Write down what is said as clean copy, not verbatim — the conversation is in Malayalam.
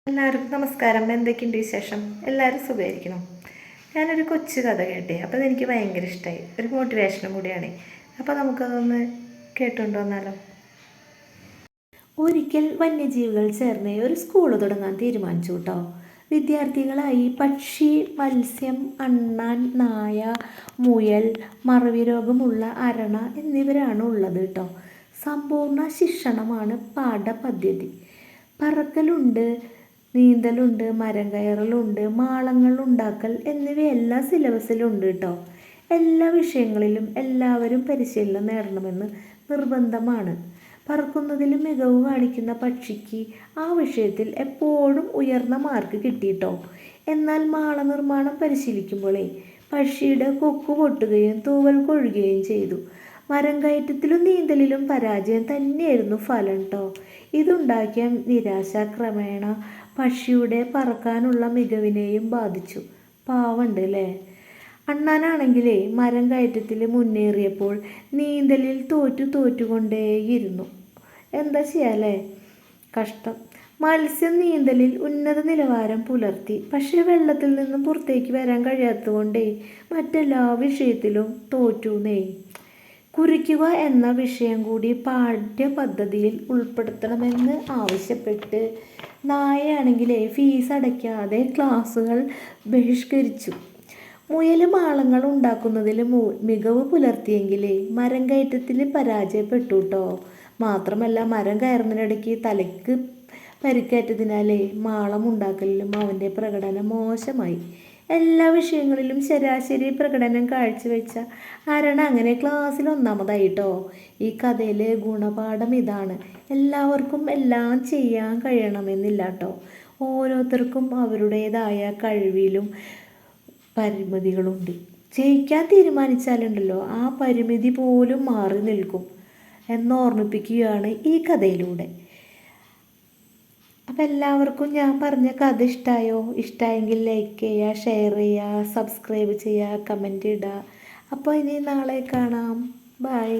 എല്ലാവർക്കും നമസ്കാരം. എന്തൊക്കെയുണ്ട് വിശേഷം? എല്ലാവരും സുഖമായിരിക്കണം. ഞാനൊരു കൊച്ചു കഥ കേട്ടേ, അപ്പോൾ അതെനിക്ക് ഭയങ്കര ഇഷ്ടമായി. ഒരു മോട്ടിവേഷനും കൂടിയാണ്. അപ്പോൾ നമുക്കതൊന്ന് കേട്ടുകൊണ്ട് വന്നാലോ? ഒരിക്കൽ വന്യജീവികൾ ചേർന്ന് ഒരു സ്കൂൾ തുടങ്ങാൻ തീരുമാനിച്ചു കേട്ടോ. വിദ്യാർത്ഥികളായി പക്ഷി, മത്സ്യം, അണ്ണാൻ, നായ, മുയൽ, മറവി രോഗമുള്ള അരണ എന്നിവരാണ് ഉള്ളത് കേട്ടോ. സമ്പൂർണ്ണ ശിക്ഷണമാണ് പാഠപദ്ധതി. പറക്കലുണ്ട്, നീന്തലുണ്ട്, മരം കയറലുണ്ട്, മാളങ്ങൾ ഉണ്ടാക്കൽ എന്നിവയെല്ലാം സിലബസിലുണ്ട് കേട്ടോ. എല്ലാ വിഷയങ്ങളിലും എല്ലാവരും പരിശീലനം നേടണമെന്ന് നിർബന്ധമാണ്. പറക്കുന്നതിൽ മികവ് കാണിക്കുന്ന പക്ഷിക്ക് ആ വിഷയത്തിൽ എപ്പോഴും ഉയർന്ന മാർക്ക് കിട്ടിയിട്ടോ. എന്നാൽ മാള നിർമ്മാണം പരിശീലിക്കുമ്പോഴേ പക്ഷിയുടെ കൊക്കു പൊട്ടുകയും തൂവൽ കൊഴുകയും ചെയ്തു. മരം കയറ്റത്തിലും നീന്തലിലും പരാജയം തന്നെയായിരുന്നു ഫലം കേട്ടോ. ഇതുണ്ടാക്കിയ നിരാശ ക്രമേണ പക്ഷിയുടെ പറക്കാനുള്ള മികവിനെയും ബാധിച്ചു. പാവണ്ട് അല്ലേ? അണ്ണാനാണെങ്കിലേ മരം കയറ്റത്തിൽ മുന്നേറിയപ്പോൾ നീന്തലിൽ തോറ്റുകൊണ്ടേയിരുന്നു. എന്താ ചെയ്യാല്ലേ? കഷ്ടം. മത്സ്യം നീന്തലിൽ ഉന്നത നിലവാരം പുലർത്തി. പക്ഷേ വെള്ളത്തിൽ നിന്നും പുറത്തേക്ക് വരാൻ കഴിയാത്തതുകൊണ്ടേ മറ്റെല്ലാ വിഷയത്തിലും തോറ്റുന്നേ. കുറിക്കുക എന്ന വിഷയം കൂടി പാഠ്യപദ്ധതിയിൽ ഉൾപ്പെടുത്തണമെന്ന് ആവശ്യപ്പെട്ട് നായയാണെങ്കിലേ ഫീസ് അടയ്ക്കാതെ ക്ലാസ്സുകൾ ബഹിഷ്കരിച്ചു. മുയൽ മാളങ്ങൾ ഉണ്ടാക്കുന്നതിൽ മികവ് പുലർത്തിയെങ്കിലേ മരം കയറ്റത്തിൽ പരാജയപ്പെട്ടു കേട്ടോ. മാത്രമല്ല മരം കയറുന്നതിനിടയ്ക്ക് തലയ്ക്ക് പരിക്കേറ്റതിനാലേ മാളം ഉണ്ടാക്കലിലും അവൻ്റെ പ്രകടനം മോശമായി. എല്ലാ വിഷയങ്ങളിലും ശരാശരി പ്രകടനം കാഴ്ചവെച്ച അരണ അങ്ങനെ ക്ലാസ്സിൽ ഒന്നാമതായിട്ടോ. ഈ കഥയിലെ ഗുണപാഠം ഇതാണ്: എല്ലാവർക്കും എല്ലാം ചെയ്യാൻ കഴിയണമെന്നില്ല കേട്ടോ. ഓരോരുത്തർക്കും അവരുടേതായ കഴിവിലും പരിമിതികളുണ്ട്. ജയിക്കാൻ തീരുമാനിച്ചാലുണ്ടല്ലോ ആ പരിമിതി പോലും മാറി നിൽക്കും എന്നോർമ്മിപ്പിക്കുകയാണ് ഈ കഥയിലൂടെ. അപ്പം എല്ലാവർക്കും ഞാൻ പറഞ്ഞ കഥ ഇഷ്ടമായോ? ഇഷ്ടമായെങ്കിൽ ലൈക്ക് ചെയ്യുക, ഷെയർ ചെയ്യുക, സബ്സ്ക്രൈബ് ചെയ്യുക, കമൻറ്റ് ഇടുക. അപ്പോൾ ഇനി നാളെ കാണാം. ബൈ.